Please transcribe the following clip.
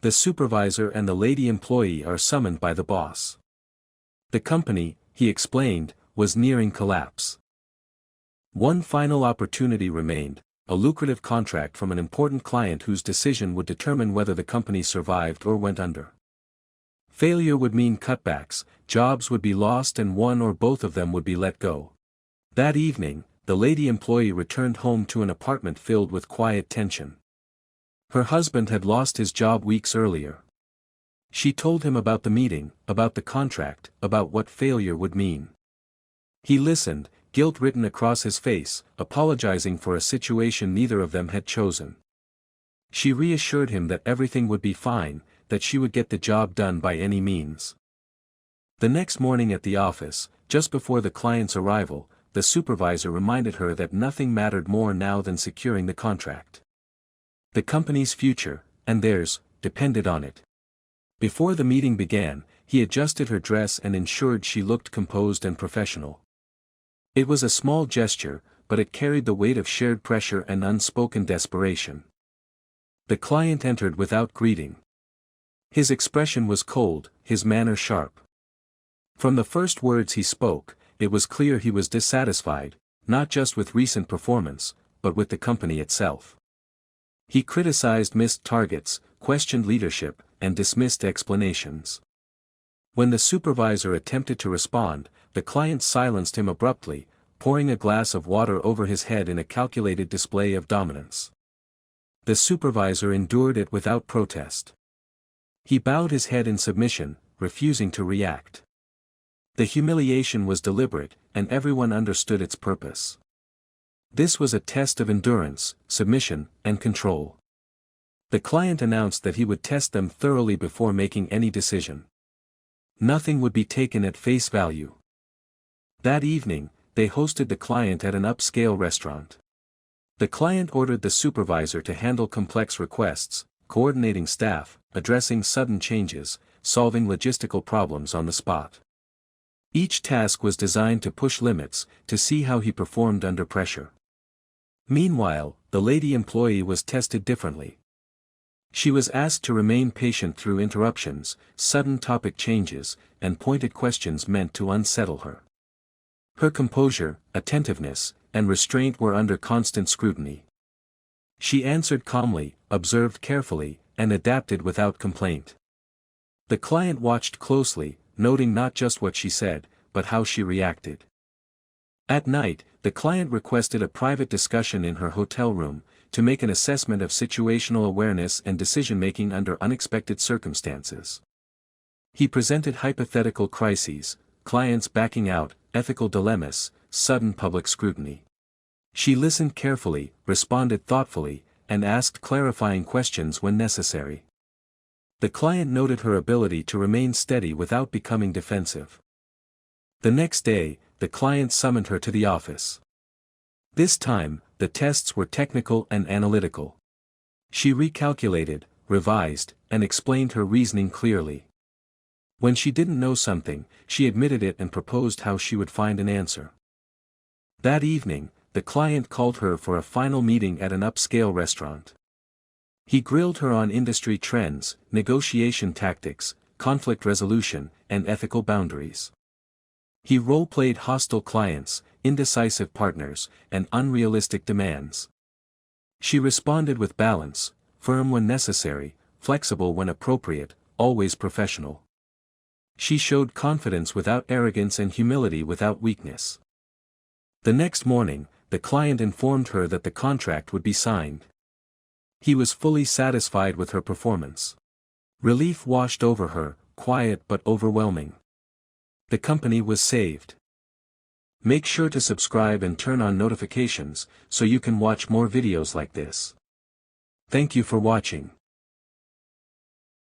The supervisor and the lady employee are summoned by the boss. The company, he explained, was nearing collapse. One final opportunity remained, a lucrative contract from an important client whose decision would determine whether the company survived or went under. Failure would mean cutbacks, jobs would be lost and one or both of them would be let go. That evening, the lady employee returned home to an apartment filled with quiet tension. Her husband had lost his job weeks earlier. She told him about the meeting, about the contract, about what failure would mean. He listened, guilt written across his face, apologizing for a situation neither of them had chosen. She reassured him that everything would be fine, that she would get the job done by any means. The next morning at the office, just before the client's arrival, the supervisor reminded her that nothing mattered more now than securing the contract. The company's future, and theirs, depended on it. Before the meeting began, he adjusted her dress and ensured she looked composed and professional. It was a small gesture, but it carried the weight of shared pressure and unspoken desperation. The client entered without greeting. His expression was cold, his manner sharp. From the first words he spoke, it was clear he was dissatisfied, not just with recent performance, but with the company itself. He criticized missed targets, questioned leadership, and dismissed explanations. When the supervisor attempted to respond, the client silenced him abruptly, pouring a glass of water over his head in a calculated display of dominance. The supervisor endured it without protest. He bowed his head in submission, refusing to react. The humiliation was deliberate, and everyone understood its purpose. This was a test of endurance, submission, and control. The client announced that he would test them thoroughly before making any decision. Nothing would be taken at face value. That evening, they hosted the client at an upscale restaurant. The client ordered the supervisor to handle complex requests, coordinating staff, addressing sudden changes, solving logistical problems on the spot. Each task was designed to push limits, to see how he performed under pressure. Meanwhile, the lady employee was tested differently. She was asked to remain patient through interruptions, sudden topic changes, and pointed questions meant to unsettle her. Her composure, attentiveness, and restraint were under constant scrutiny. She answered calmly, observed carefully, and adapted without complaint. The client watched closely, noting not just what she said, but how she reacted. At night, the client requested a private discussion in her hotel room, to make an assessment of situational awareness and decision-making under unexpected circumstances. He presented hypothetical crises, clients backing out, ethical dilemmas, sudden public scrutiny. She listened carefully, responded thoughtfully, and asked clarifying questions when necessary. The client noted her ability to remain steady without becoming defensive. The next day, the client summoned her to the office. This time, the tests were technical and analytical. She recalculated, revised, and explained her reasoning clearly. When she didn't know something, she admitted it and proposed how she would find an answer. That evening, the client called her for a final meeting at an upscale restaurant. He grilled her on industry trends, negotiation tactics, conflict resolution, and ethical boundaries. He role-played hostile clients, indecisive partners, and unrealistic demands. She responded with balance, firm when necessary, flexible when appropriate, always professional. She showed confidence without arrogance and humility without weakness. The next morning, the client informed her that the contract would be signed. He was fully satisfied with her performance. Relief washed over her, quiet but overwhelming. The company was saved. Make sure to subscribe and turn on notifications, so you can watch more videos like this. Thank you for watching.